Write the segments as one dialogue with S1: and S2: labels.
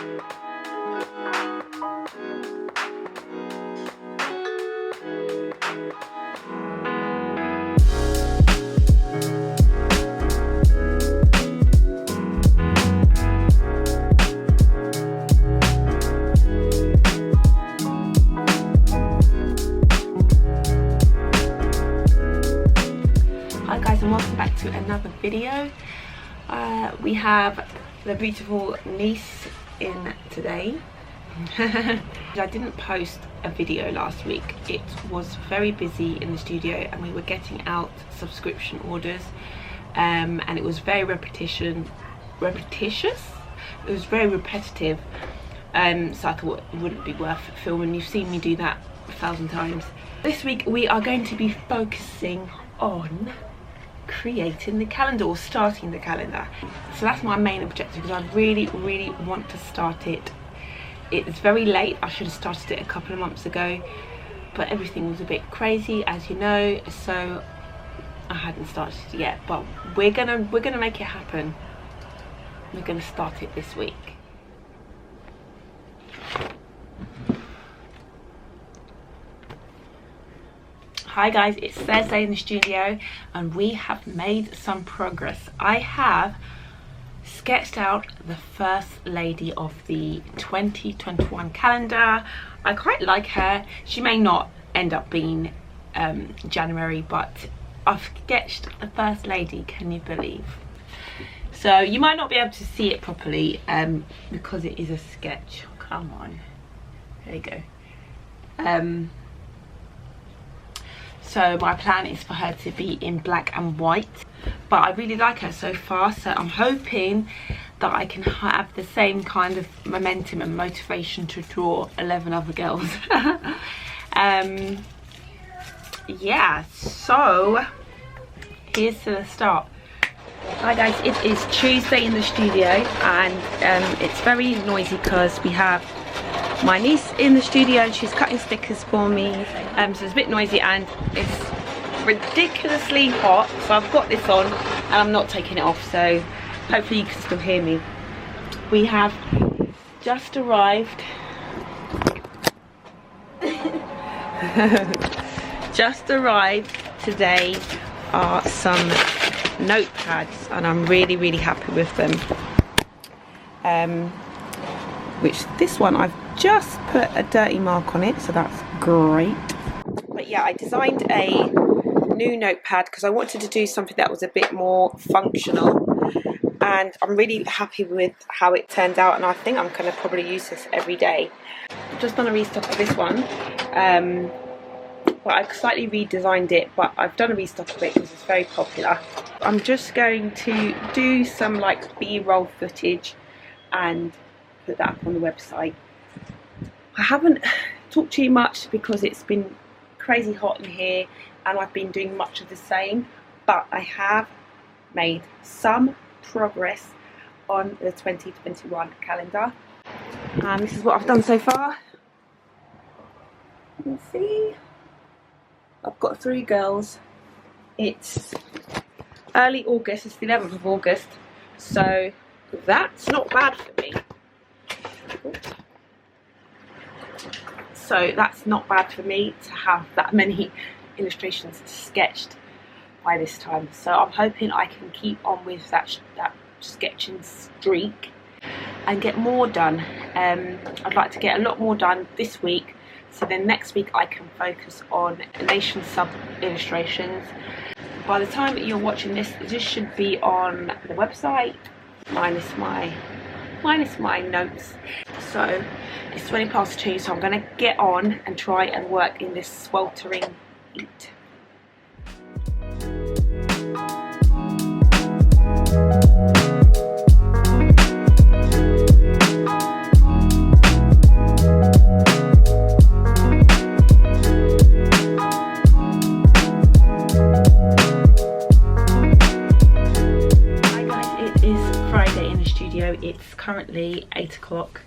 S1: Hi guys, and welcome back to another video. We have the beautiful niece in today. I didn't post a video last week. It was very busy in the studio and we were getting out subscription orders, and it was very repetitious. It was very repetitive, so I thought it wouldn't be worth filming. You've seen me do that 1,000 times. This week we are going to be focusing on creating the calendar, or starting the calendar. So that's my main objective, because I really want to start it. It's very late. I should have started it a couple of months ago, but everything was a bit crazy, as you know, so I hadn't started it yet. But we're gonna make it happen. We're gonna start it this week. Hi guys, it's Thursday in the studio and we have made some progress. I have sketched out the first lady of the 2021 calendar. I quite like her. She may not end up being January, but I've sketched the first lady, can you believe? So you might not be able to see it properly because it is a sketch. Come on, there you go. So my plan is for her to be in black and white, but I really like her so far, so I'm hoping that I can have the same kind of momentum and motivation to draw 11 other girls. Yeah, so here's to the start. Hi guys, it is Tuesday in the studio and it's very noisy because we have my niece in the studio and she's cutting stickers for me, so it's a bit noisy and it's ridiculously hot, so I've got this on and I'm not taking it off, so hopefully you can still hear me. We have just arrived today are some notepads and I'm really happy with them, which this one I've just put a dirty mark on it, so that's great. But yeah, I designed a new notepad because I wanted to do something that was a bit more functional, and I'm really happy with how it turned out, and I think I'm going to probably use this every day. I've just done a restock of this one, but I've slightly redesigned it, but I've done a restock of it because it's very popular. I'm just going to do some like B-roll footage and put that up on the website. I haven't talked too much because it's been crazy hot in here and I've been doing much of the same, but I have made some progress on the 2021 calendar, and this is what I've done so far. You can see I've got 3 girls. It's early August, it's the 11th of August, so that's not bad for me. So that's not bad for me to have that many illustrations sketched by this time. So I'm hoping I can keep on with that sketching streak and get more done. I'd like to get a lot more done this week, so then next week I can focus on nation sub illustrations. By the time that you're watching this should be on the website, minus my notes. So it's 2:20, so I'm going to get on and try and work in this sweltering heat. It's currently 8 o'clock,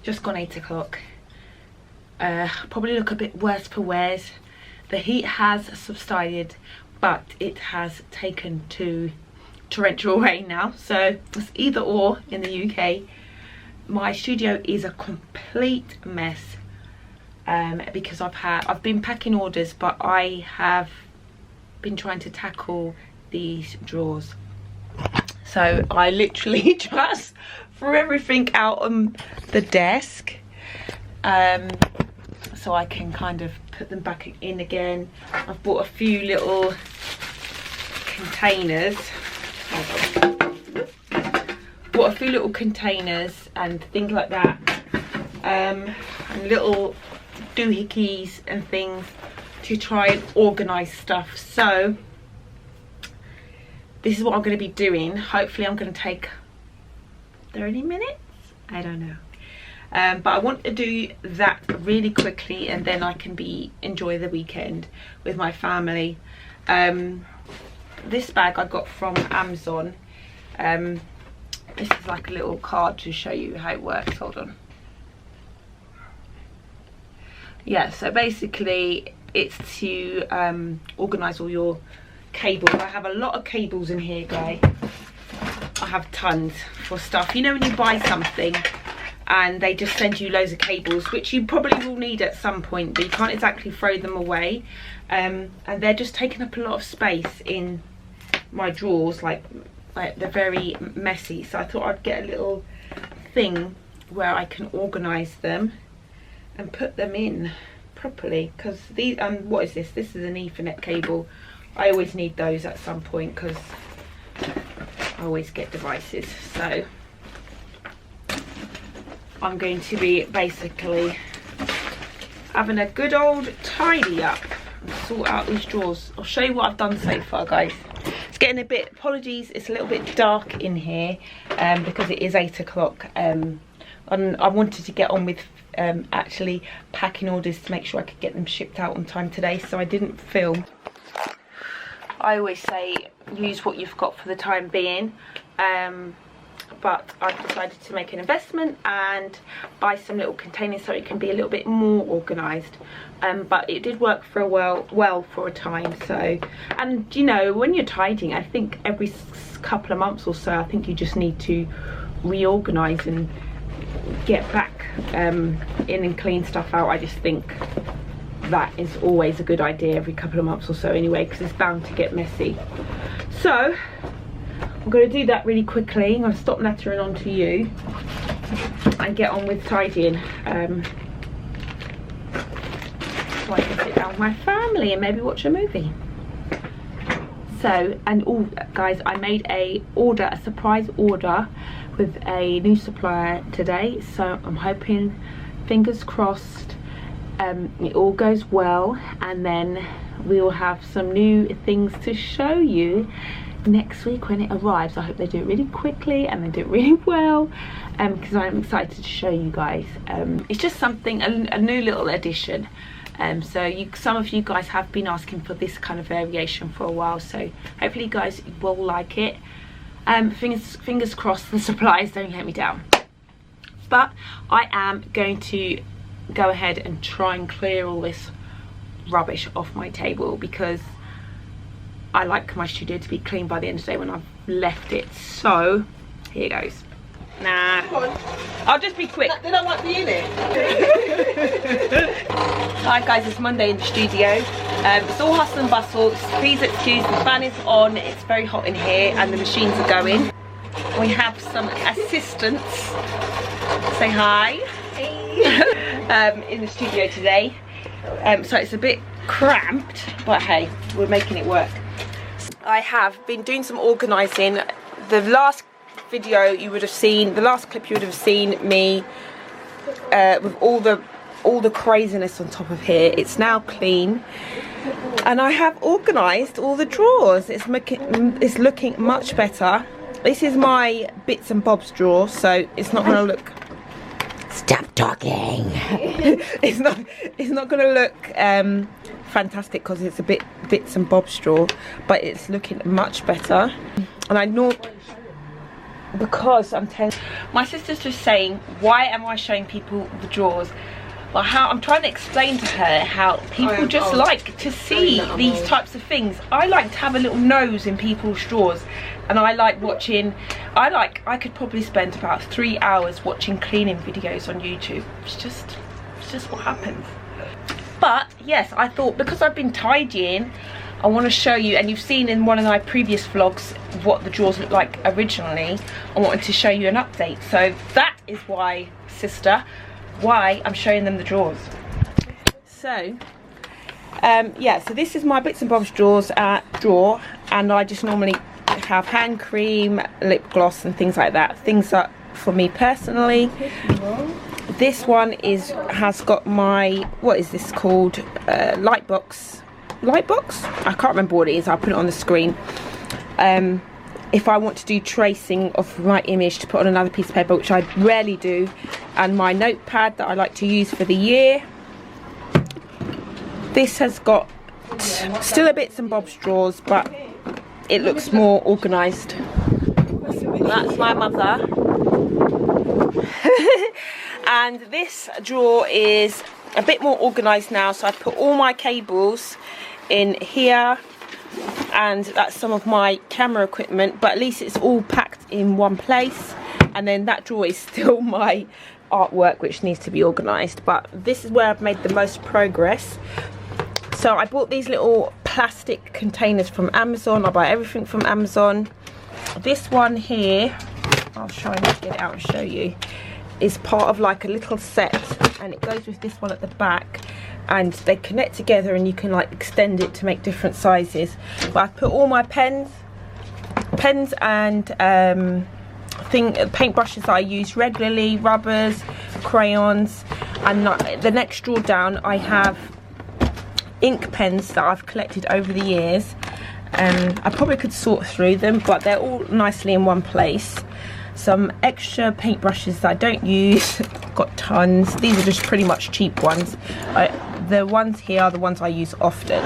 S1: just gone 8 o'clock. Probably look a bit worse for wears. The heat has subsided, but it has taken to torrential rain now, so it's either or in the UK. my studio is a complete mess because I've been packing orders, but I have been trying to tackle these drawers. So I literally just threw everything out on the desk so I can kind of put them back in again. I've bought a few little containers. Bought a few little containers and things like that, and little doohickeys and things to try and organise stuff. So this is what I'm going to be doing. Hopefully I'm going to take 30 minutes, I don't know, but I want to do that really quickly, and then I can enjoy the weekend with my family. This bag I got from Amazon. This is like a little card to show you how it works. Hold on. Yeah, so basically it's to organise all your cables. I have a lot of cables in here, guys. I have tons for stuff. You know when you buy something and they just send you loads of cables, which you probably will need at some point, but you can't exactly throw them away. And they're just taking up a lot of space in my drawers, like they're very messy. So I thought I'd get a little thing where I can organise them and put them in properly, because these what is this? This is an Ethernet cable. I always need those at some point because I always get devices. So I'm going to be basically having a good old tidy up and sort out these drawers. I'll show you what I've done so far, guys. It's getting a bit, apologies, it's a little bit dark in here because it is 8 o'clock. And I wanted to get on with actually packing orders to make sure I could get them shipped out on time today, so I didn't film. I always say use what you've got for the time being, but I've decided to make an investment and buy some little containers so it can be a little bit more organised. But it did work for well for a time. So, and you know, when you're tidying, I think every couple of months or so, I think you just need to reorganise and get back in and clean stuff out. I just think that is always a good idea every couple of months or so anyway, because it's bound to get messy. So I'm going to do that really quickly. I'm going to stop nattering on to you and get on with tidying, so I can sit down with my family and maybe watch a movie. So, and oh guys, I made a surprise order with a new supplier today, so I'm hoping, fingers crossed, it all goes well, and then we will have some new things to show you next week when it arrives. I hope they do it really quickly and they do it really well, because I'm excited to show you guys. It's just something, a new little addition. So some of you guys have been asking for this kind of variation for a while, so hopefully you guys will like it. Fingers crossed the supplies don't let me down. But I am going to go ahead and try and clear all this rubbish off my table, because I like my studio to be clean by the end of the day when I've left it. So here goes. Nah, I'll just be quick.
S2: They don't like me in it.
S1: Hi guys, it's Monday in the studio. It's all hustle and bustle. Please excuse, the fan is on, it's very hot in here and the machines are going. We have some assistants. Say hi. Hey. In the studio today. So it's a bit cramped, but hey, we're making it work. I have been doing some organising. The last video you would have seen, the last clip you would have seen me with all the craziness on top of here. It's now clean, and I have organised all the drawers. It's looking much better. This is my bits and bobs drawer, so it's not going to look. Stop talking. it's not going to look fantastic because it's a bits and bobs drawer, but it's looking much better. And I know, because I'm telling, my sister's just saying, why am I showing people the drawers? But how I'm trying to explain to her how people just like to see these types of things. I like to have a little nose in people's drawers, and I like watching. I could probably spend about 3 hours watching cleaning videos on YouTube. It's just what happens. But yes, I thought because I've been tidying, I want to show you, and you've seen in one of my previous vlogs what the drawers looked like originally. I wanted to show you an update. So that is why, sister, why I'm showing them the drawers. So yeah, so this is my bits and bobs drawer, and I just normally have hand cream, lip gloss and things like that, things that for me personally. This one has got my, what is this called, light box, I can't remember what it is. I'll put it on the screen if I want to do tracing of my image to put on another piece of paper, which I rarely do, and my notepad that I like to use for the year. This has got still a bits and bobs drawers, but it looks more organised. That's my mother. And this drawer is a bit more organised now, so I put all my cables in here, and that's some of my camera equipment, but at least it's all packed in one place. And then that drawer is still my artwork, which needs to be organised, but this is where I've made the most progress. So I bought these little plastic containers from Amazon. I buy everything from Amazon. This one here, I'll try and get it out and show you, is part of like a little set, and it goes with this one at the back, and they connect together and you can like extend it to make different sizes. But I've put all my pens and paint brushes that I use regularly, rubbers, crayons, and the next drawer down I have ink pens that I've collected over the years. I probably could sort through them, but they're all nicely in one place. Some extra paint brushes that I don't use, got tons. These are just pretty much cheap ones. The ones here are the ones I use often.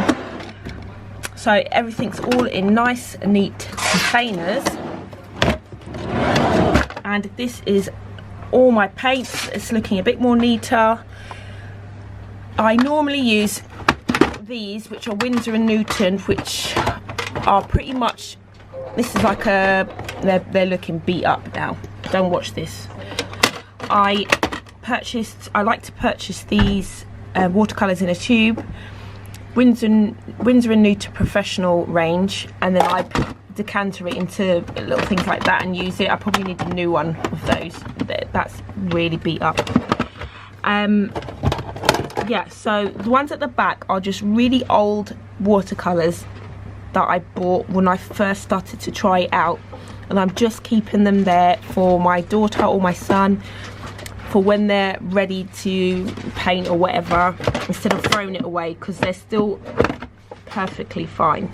S1: So everything's all in nice, neat containers. And this is all my paints. It's looking a bit more neater. I normally use these, which are Winsor & Newton, which are pretty much, this is like they're looking beat up now. Don't watch this. I like to purchase these watercolours in a tube, Winsor & Newton Professional range, and then I decanter it into little things like that and use it. I probably need a new one of those. That's really beat up. Yeah, so the ones at the back are just really old watercolours that I bought when I first started to try it out, and I'm just keeping them there for my daughter or my son for when they're ready to paint or whatever, instead of throwing it away, because they're still perfectly fine.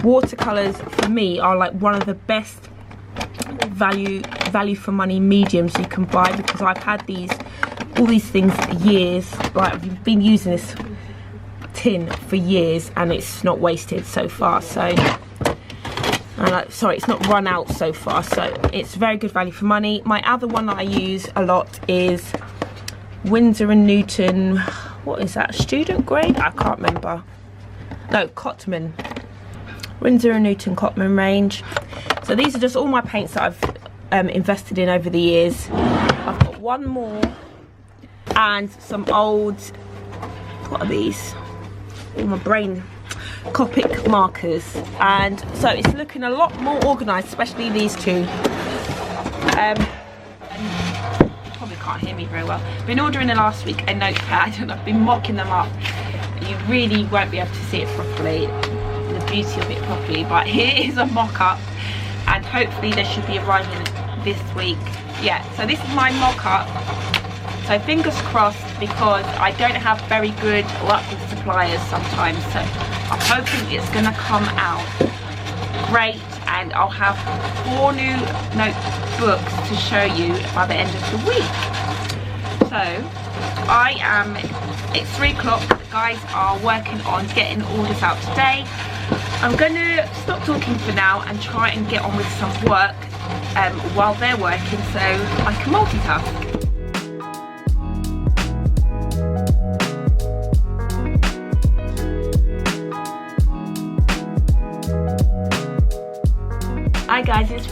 S1: Watercolours for me are like one of the best value for money mediums you can buy, because I've had all these things years. Like, I've been using this tin for years and it's not wasted so far. So sorry, it's not run out so far, so it's very good value for money. My other one that I use a lot is Winsor & Newton, what is that, student grade? I can't remember. No, Cotman. Winsor & Newton Cotman range. So these are just all my paints that I've invested in over the years. I've got one more and some old, what are these? Oh, my brain. Copic markers, and so it's looking a lot more organised, especially these two. You probably can't hear me very well. Been ordering the last week a notepad and I've been mocking them up. You really won't be able to see it properly, the beauty of it properly, but here is a mock-up, and hopefully they should be arriving this week. Yeah, so this is my mock-up. So fingers crossed, because I don't have very good luck with suppliers sometimes, so I'm hoping it's gonna come out great, and I'll have 4 new notebooks to show you by the end of the week. So it's 3 o'clock, the guys are working on getting orders out today. I'm gonna stop talking for now and try and get on with some work while they're working, so I can multitask.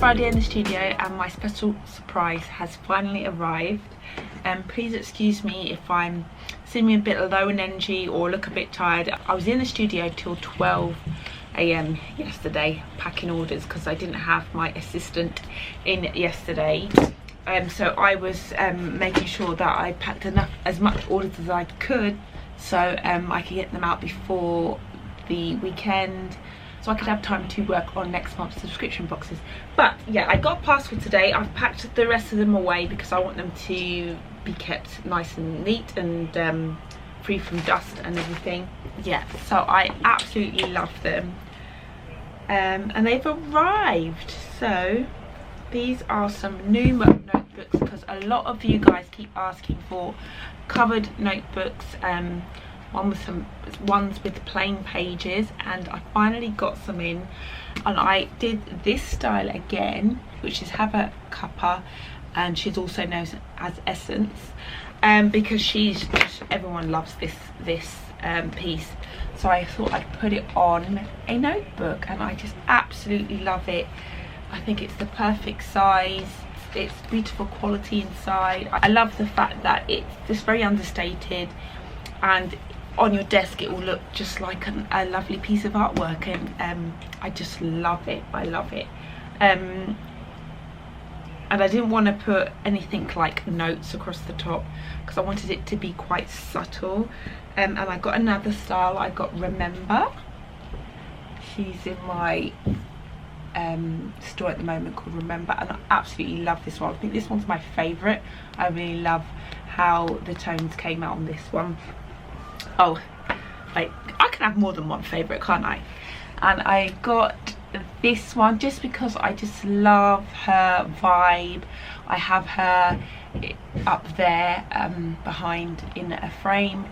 S1: Friday in the studio and my special surprise has finally arrived. Please excuse me if I'm seeming a bit low in energy or look a bit tired. I was in the studio till 12 AM yesterday packing orders because I didn't have my assistant in yesterday. So I was making sure that I packed as much orders as I could, so I could get them out before the weekend, so I could have time to work on next month's subscription boxes. But yeah, I got a parcel today. I've packed the rest of them away because I want them to be kept nice and neat and free from dust and everything. Yeah, so I absolutely love them. And they've arrived. So these are some new notebooks because a lot of you guys keep asking for covered notebooks. Ones with plain pages, and I finally got some in, and I did this style again, which is have a cuppa, and she's also known as Essence, because everyone loves this piece. So I thought I'd put it on a notebook, and I just absolutely love it. I think it's the perfect size. It's beautiful quality inside. I love the fact that it's just very understated, and on your desk it will look just like a lovely piece of artwork, and I just love it. I love it. And I didn't want to put anything like notes across the top because I wanted it to be quite subtle. And I got another style. I got Remember. She's in my store at the moment, called Remember, and I absolutely love this one. I think this one's my favourite. I really love how the tones came out on this one. Oh, like I can have more than one favourite, can't I? And I got this one just because I just love her vibe. I have her up there behind in a frame.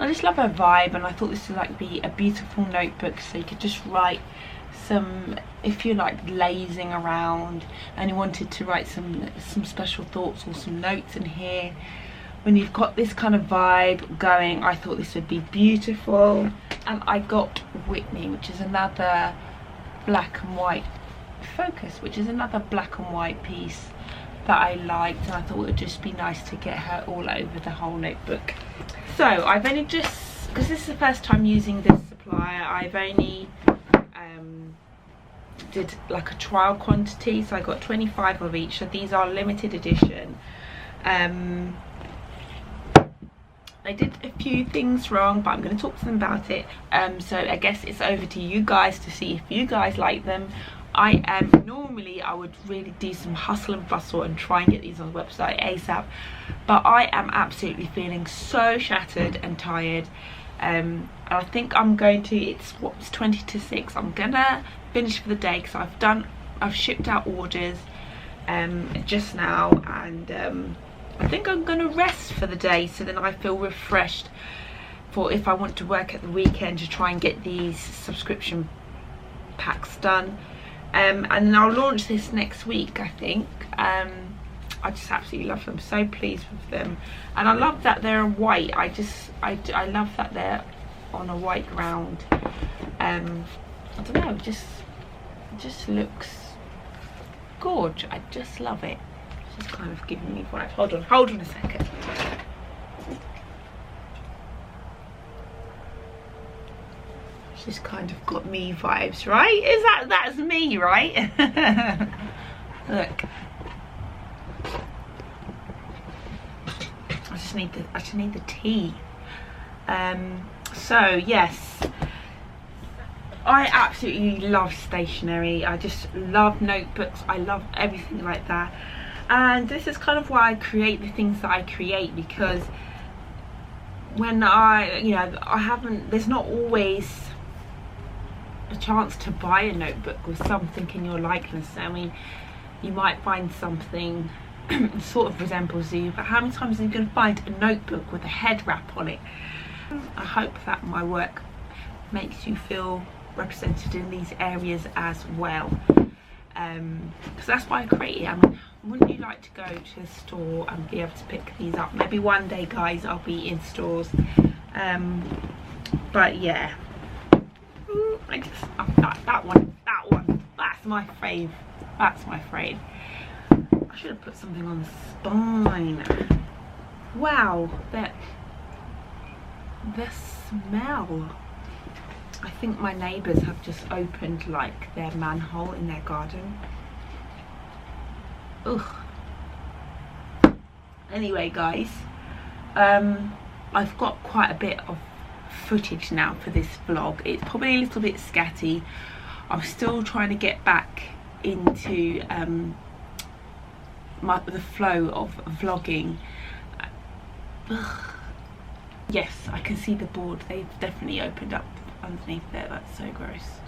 S1: I just love her vibe, and I thought this would like be a beautiful notebook, so you could just write some, if you're like lazing around and you wanted to write some special thoughts or some notes in here. When you've got this kind of vibe going, I thought this would be beautiful. And I got Whitney, which is another black and white focus, which is another black and white piece that I liked, and I thought it would just be nice to get her all over the whole notebook. So I've only just, because this is the first time using this supplier, I've only did like a trial quantity, so I got 25 of each. So these are limited edition. I did a few things wrong, but I'm going to talk to them about it. So I guess it's over to you guys to see if you guys like them. Normally I would really do some hustle and bustle and try and get these on the website ASAP, but I am absolutely feeling so shattered and tired. I think I'm going to, it's 20 to 6, I'm gonna finish for the day because I've shipped out orders just now, and I think I'm gonna rest for the day, so then I feel refreshed for if I want to work at the weekend to try and get these subscription packs done. And then I'll launch this next week, I think. I just absolutely love them, so pleased with them, and I love that they're white. I love that they're on a white ground. I don't know, it just looks gorgeous. I just love it. It's just kind of giving me vibes. Hold on a second. It's just kind of got me vibes, right? That's me, right? Look. I just need the tea. So yes, I absolutely love stationery. I just love notebooks. I love everything like that, and this is kind of why I create the things that I create, because when there's not always a chance to buy a notebook with something in your likeness. I mean, you might find something sort of resembles you, but how many times are you going to find a notebook with a head wrap on it? I hope that my work makes you feel represented in these areas as well, because that's why I create it. I mean, wouldn't you like to go to the store and be able to pick these up? Maybe one day, guys, I'll be in stores. But yeah, I just that one, that's my fave. That's my frame. I should have put something on the spine. Wow, the smell. I think my neighbours have just opened like their manhole in their garden. Ugh. Anyway guys, I've got quite a bit of footage now for this vlog. It's probably a little bit scatty. I'm still trying to get back into the flow of vlogging. Ugh. Yes, I can see the board. They've definitely opened up underneath there. That's so gross.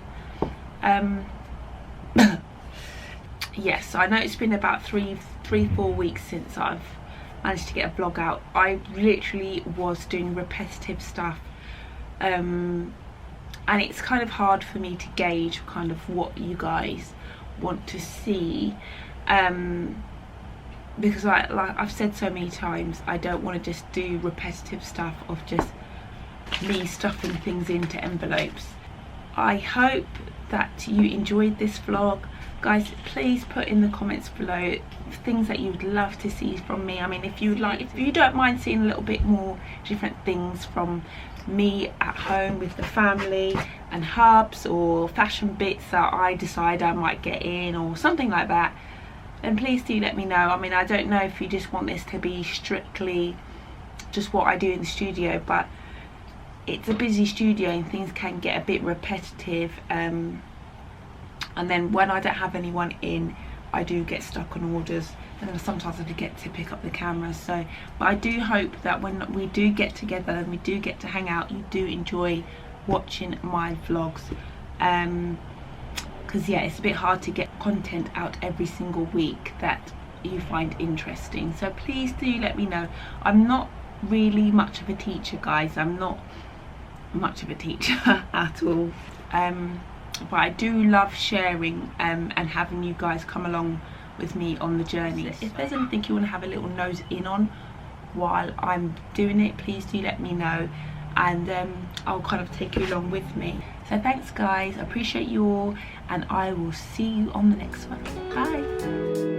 S1: Yes, I know it's been about 3-4 weeks since I've managed to get a vlog out. I literally was doing repetitive stuff, and it's kind of hard for me to gauge kind of what you guys want to see, because like I've said so many times, I don't want to just do repetitive stuff of just me stuffing things into envelopes. I hope that you enjoyed this vlog. Guys, please put in the comments below things that you'd love to see from me. I mean, if you don't mind seeing a little bit more different things from me at home with the family, and hubs or fashion bits that I decide I might get in or something like that, then please do let me know. I mean, I don't know if you just want this to be strictly just what I do in the studio, but it's a busy studio and things can get a bit repetitive, and then when I don't have anyone in, I do get stuck on orders, and then sometimes I forget to pick up the camera. So, but I do hope that when we do get together and we do get to hang out, you do enjoy watching my vlogs, because yeah, it's a bit hard to get content out every single week that you find interesting. So please do let me know. I'm not really much of a teacher, guys. I'm not much of a teacher at all, but I do love sharing and having you guys come along with me on the journey. If there's anything you want to have a little nose in on while I'm doing it, please do let me know, and I'll kind of take you along with me. So thanks guys, I appreciate you all, and I will see you on the next one. Bye.